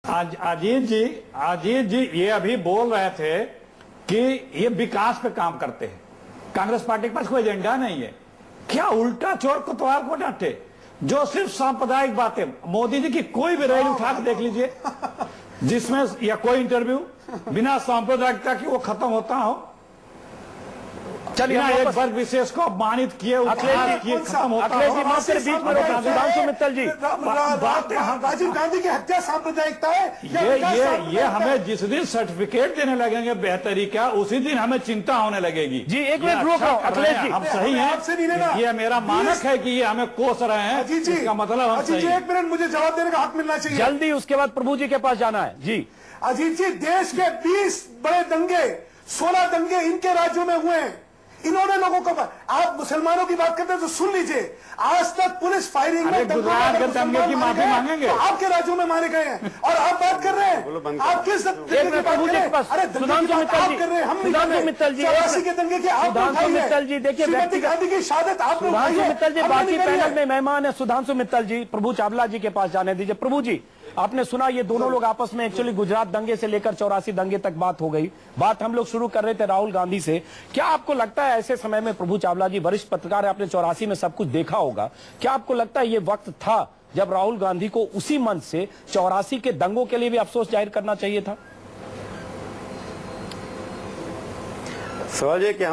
अजीत जी ये अभी बोल रहे थे कि ये विकास पे काम करते हैं, कांग्रेस पार्टी के पास कोई एजेंडा नहीं है। क्या उल्टा चोर कोतवाल को डांटे जो सिर्फ सांप्रदायिक बातें। मोदी जी की कोई भी रैली उठा के देख लीजिए जिसमें या कोई इंटरव्यू बिना सांप्रदायिकता की वो खत्म होता हो। चलिए एक वर्ग विशेष को अपमानित किए खत्म होता है। सुधांशु मित्तल जी, राजीव गांधी की हत्या सांप्रदायिकता है। ये हमें जिस दिन सर्टिफिकेट देने लगेंगे बेहतरी का, उसी दिन हमें चिंता होने लगेगी। जी एक मिनट रुको अखिलेश जी, हम सही हैं, ये मेरा मानक है कि ये हमें कोस रहे हैं, इसका मतलब हम सही। एक मिनट मुझे जवाब देने का हक मिलना चाहिए जल्दी, उसके बाद प्रभु जी के पास जाना है। जी अजीत जी, देश के 20 बड़े दंगे, 16 दंगे इनके राज्यों में हुए हैं। इन्होंने लोगों को, आप मुसलमानों की बात करते हैं तो सुन लीजिए, आज तक पुलिस फायरिंग में गुजरात के दंगे की माफी मांगेंगे, आपके राज्यों में मारे गए हैं और आप बात कर रहे हैं। आप किस प्रभु जी के पास, सुधांशु मित्तल जी, 84 के दंगे की आप मित्तल जी, देखिए श्रीमती गांधी की शहादत आपने उठाई है। सुधांशु मित्तल जी बाकी पैनल में मेहमान है। सुधांशु मित्तल जी, प्रभु चावला जी के पास जाने दीजिए। प्रभु जी, आपने सुना ये दोनों लोग आपस में एक्चुअली गुजरात दंगे से लेकर 84 दंगे तक बात हो गई। बात हम लोग शुरू कर रहे थे राहुल गांधी से। क्या आपको लगता है ऐसे समय में, प्रभु चावला जी वरिष्ठ पत्रकार है, आपने 84 में सब कुछ देखा होगा, क्या आपको लगता है ये वक्त था जब राहुल गांधी को उसी मंच से 84 के दंगों के लिए भी अफसोस जाहिर करना चाहिए था? सवाल ये कि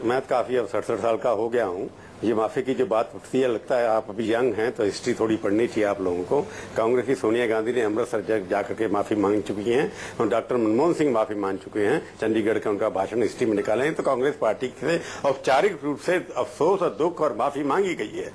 मैं काफी अब 67 साल का हो गया हूं। ये माफी की जो बात उठती है, लगता है आप अभी यंग हैं तो हिस्ट्री थोड़ी पढ़नी चाहिए आप लोगों को। कांग्रेस की सोनिया गांधी ने अमृतसर जाकर के माफी मांग चुकी हैं और डॉक्टर मनमोहन सिंह माफी मांग चुके हैं। चंडीगढ़ का उनका भाषण हिस्ट्री में निकाले हैं। तो कांग्रेस पार्टी से औपचारिक रूप से अफसोस और दुख और माफी मांगी गई है।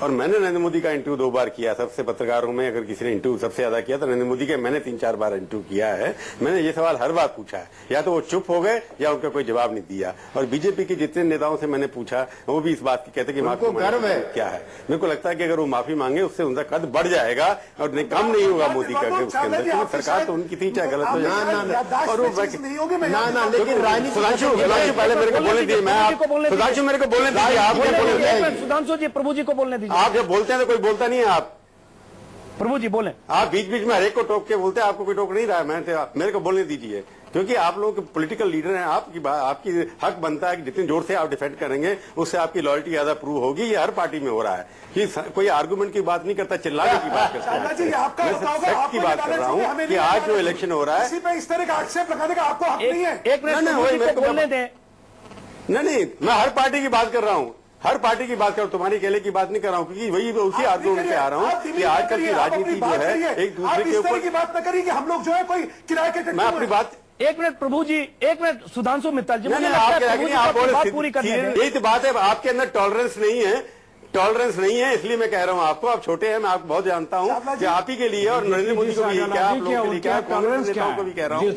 और मैंने नरेंद्र मोदी का इंटरव्यू 2 बार किया। सबसे पत्रकारों में अगर किसी ने इंटरव्यू सबसे ज्यादा किया तो नरेंद्र मोदी के मैंने 3-4 बार इंटरव्यू किया है। मैंने ये सवाल हर बार पूछा है, या तो वो चुप हो गए या उनका कोई जवाब नहीं दिया। और बीजेपी के जितने नेताओं से मैंने पूछा वो भी इस बात की कहते कि माफी गर्व है क्या है। मेरे को लगता है कि अगर वो माफी मांगे उससे उनका कद बढ़ जाएगा और कम नहीं होगा मोदी का उसके अंदर, क्योंकि सरकार तो उनकी थी, चाहे गलत हो जाए। सुधांशु पहले मेरे को बोलने दिए, मैं सुधांशु मेरे को बोलने दीजिए, आप सुधांशु जी प्रभु जी को बोलने दीजिए। आप जब बोलते हैं तो कोई बोलता नहीं है। आप प्रभु जी बोले, आप बीच बीच में हर एक को टोक के बोलते हैं, आपको कोई टोक नहीं रहा है। मेरे को बोलने दीजिए, क्योंकि आप लोग पॉलिटिकल लीडर हैं। आपकी हक बनता है कि जितनी जोर से आप डिफेंड करेंगे उससे आपकी लॉयल्टी ज्यादा प्रूव होगी। ये हर पार्टी में हो रहा है कि कोई आर्गुमेंट की बात नहीं करता, चिल्लाने की बात करता है। फैक्ट की बात कर रहा हूँ कि आज जो इलेक्शन हो रहा है इस तरह का आक्षेप लगाने का आपको हक नहीं है। एक मिनट बोलने दें। नहीं, मैं हर पार्टी की बात कर रहा हूँ, हर पार्टी की बात कर, तुम्हारी अकेले की बात नहीं कर रहा हूँ, क्योंकि वही उसी आर्गुमेंट पे आ रहा हूँ कि आजकल की राजनीति जो है एक दूसरे के ऊपर की बात न करिए कि हम लोग जो है कोई किराए के। मैं अपनी बात, एक मिनट प्रभु जी, एक मिनट सुधांशु मित्तल जी, आप पूरी करनी है। यही तो बात है, आपके अंदर टॉलरेंस नहीं है, टॉलरेंस नहीं है, इसलिए मैं कह रहा हूं आपको। आप छोटे हैं, मैं आपको बहुत जानता हूं कि आप ही के लिए और नरेंद्र मोदी को भी, क्या आप लोगों के लिए, क्या कांग्रेस नेताओं को भी कह रहा हूं।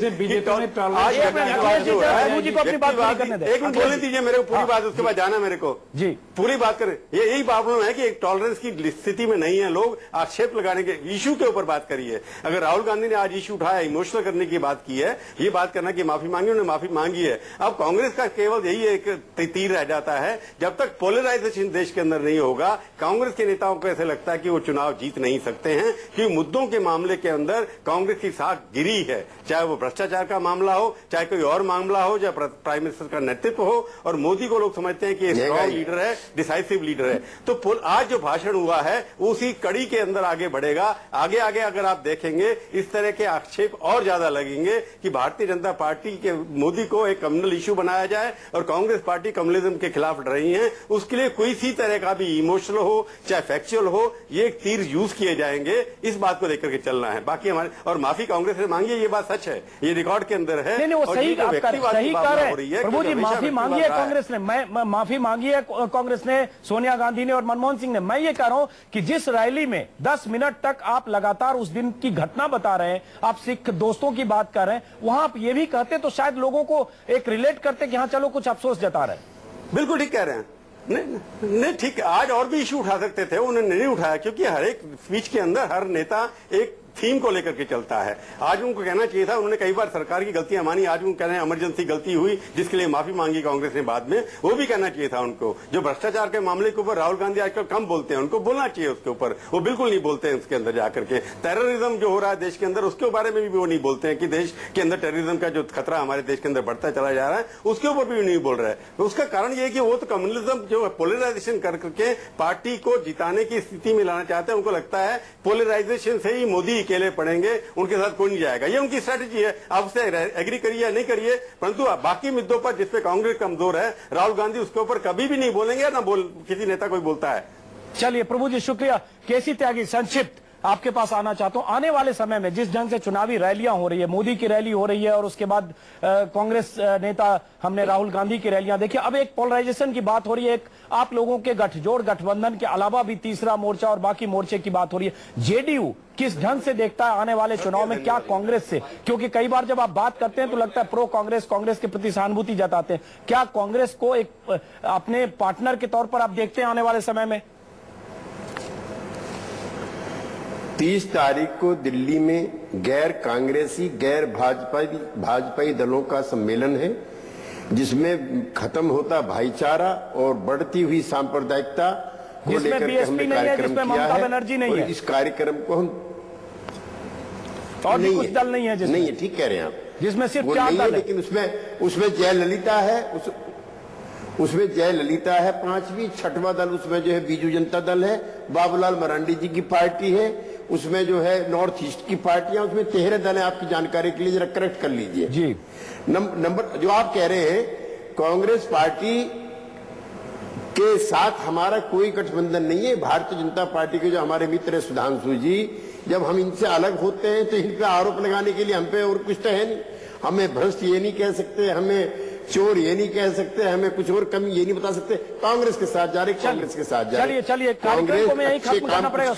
एक मिनट बोलने दीजिए मेरे को पूरी बात, उसके बाद जाना मेरे को जी पूरी बात करें। यही प्रॉब्लम है कि एक टॉलरेंस की स्थिति में नहीं है लोग। आक्षेप लगाने के इशू के ऊपर बात करिए। अगर राहुल गांधी ने आज इशू उठाया, इमोशनल करने की बात की है, ये बात करना कि माफी मांगी, उन्होंने माफी मांगी है। अब कांग्रेस का केवल यही एक तीर रह जाता है, जब तक पोलराइजेशन देश के अंदर नहीं होगा, कांग्रेस के नेताओं को ऐसे लगता है कि वो चुनाव जीत नहीं सकते हैं, क्योंकि मुद्दों के मामले के अंदर कांग्रेस की साख गिरी है। चाहे वो भ्रष्टाचार का मामला हो, चाहे कोई और मामला हो, चाहे प्राइम मिनिस्टर का नेतृत्व हो, और मोदी को लोग समझते हैं कि ये स्ट्रॉन्ग लीडर है, डिसाइसिव लीडर है। तो आज जो भाषण हुआ है उसी कड़ी के अंदर आगे बढ़ेगा। आगे आगे अगर आप देखेंगे इस तरह के आक्षेप और ज्यादा लगेंगे कि भारतीय जनता पार्टी के मोदी को एक कम्युनल इश्यू बनाया जाए और कांग्रेस पार्टी कम्युनलिज्म के खिलाफ लड़ रही है। उसके लिए कोई सी तरह का भी इमोशनल हो चाहे फैक्चुअल हो, ये एक तीर यूज किए जाएंगे। इस बात को लेकर के चलना है। बाकी हमारे और माफी कांग्रेस ने मांगी है, ये बात सच है, ये रिकॉर्ड के अंदर है। नहीं, वो सही कर रहे हैं प्रभु जी। माफी मांगी है कांग्रेस ने, माफी मांगी है कांग्रेस ने, सोनिया गांधी ने और मनमोहन सिंह ने। मैं ये कह रहा हूं कि जिस रैली में 10 मिनट तक आप लगातार उस दिन की घटना बता रहे हैं, आप सिख दोस्तों की बात कर रहे हैं, वहां आप ये भी कहते तो शायद लोगों को एक रिलेट करते कि हाँ चलो कुछ अफसोस जता रहे हैं। बिल्कुल ठीक कह रहे हैं। नहीं ठीक, आज और भी इशू उठा सकते थे, उन्होंने नहीं उठाया, क्योंकि हर एक स्पीच के अंदर हर नेता एक थीम को लेकर के चलता है। आज उनको कहना चाहिए था, उन्होंने कई बार सरकार की गलतियां मानी, आज उनको कहना है इमरजेंसी गलती हुई जिसके लिए माफी मांगी कांग्रेस ने बाद में, वो भी कहना चाहिए था उनको। जो भ्रष्टाचार के मामले के ऊपर राहुल गांधी आजकल कम बोलते हैं, उनको बोलना चाहिए उसके ऊपर, वो बिल्कुल नहीं बोलते हैं उसके अंदर जाकर के। टेररिज्म जो हो रहा है देश के अंदर, उसके बारे में भी वो नहीं बोलते हैं कि देश के अंदर टेररिज्म का जो खतरा हमारे देश के अंदर बढ़ता चला जा रहा है, उसके ऊपर भी नहीं बोल रहा है। उसका कारण ये है कि वो तो कम्युनिज्म जो पोलराइजेशन करके पार्टी को जिताने की स्थिति में लाना चाहते हैं। उनको लगता है पोलराइजेशन से ही मोदी अकेले पड़ेंगे, उनके साथ कोई नहीं जाएगा। ये उनकी स्ट्रेटेजी है। आप उससे एग्री करिए या नहीं करिए, परंतु बाकी मुद्दों पर जिसपे कांग्रेस कमजोर है, राहुल गांधी उसके ऊपर कभी भी नहीं बोलेंगे, ना किसी नेता कोई बोलता है। चलिए प्रभु जी शुक्रिया। केसी त्यागी, संक्षिप्त आपके पास आना चाहता हूं, आने वाले समय में जिस ढंग से चुनावी रैलियां हो रही है, मोदी की रैली हो रही है और उसके बाद कांग्रेस नेता हमने राहुल गांधी की रैलियां देखी, अब एक पोलराइजेशन की बात हो रही है, एक आप लोगों के गठजोड़ गठबंधन के अलावा भी तीसरा मोर्चा और बाकी मोर्चे की बात हो रही है। जेडीयू किस ढंग से देखता है आने वाले चुनाव में, क्या कांग्रेस से, क्योंकि कई बार जब आप बात करते हैं तो लगता है प्रो कांग्रेस, कांग्रेस के प्रति सहानुभूति जताते हैं, क्या कांग्रेस को एक अपने पार्टनर के तौर पर आप देखते हैं आने वाले समय में? 30 तारीख को दिल्ली में गैर कांग्रेसी गैर भाजपाई दलों का सम्मेलन है, जिसमें खत्म होता भाईचारा और बढ़ती हुई सांप्रदायिकता को लेकर के हमने कार्यक्रम किया है। और इस कार्यक्रम को हम और भी कुछ दल नहीं है जिसमें, नहीं है, ठीक कह रहे हैं आप, जिसमें सिर्फ वो 4 नहीं दल है, है। लेकिन उसमें जयललिता है, उसमें जयललिता है 5वीं, 6वां दल उसमें जो है बीजू जनता दल है, बाबूलाल मरांडी जी की पार्टी है, उसमें जो है नॉर्थ ईस्ट की पार्टियां, उसमें 13 दल है। आपकी जानकारी के लिए जरा करेक्ट कर लीजिए जी। नंबर जो आप कह रहे हैं, कांग्रेस पार्टी के साथ हमारा कोई गठबंधन नहीं है। भारतीय जनता पार्टी के जो हमारे मित्र है सुधांशु जी, जब हम इनसे अलग होते हैं तो इन पे आरोप लगाने के लिए हम पे और कुछ तो है नहीं। हमें भ्रष्ट ये नहीं कह सकते, हमें चोर ये नहीं कह सकते, हमें कुछ और कमी ये नहीं बता सकते। कांग्रेस के साथ जा रहे, कांग्रेस के साथ जा रहे। चलिए कार्यक्रम को मैं यही खत्म करना पड़ेगा।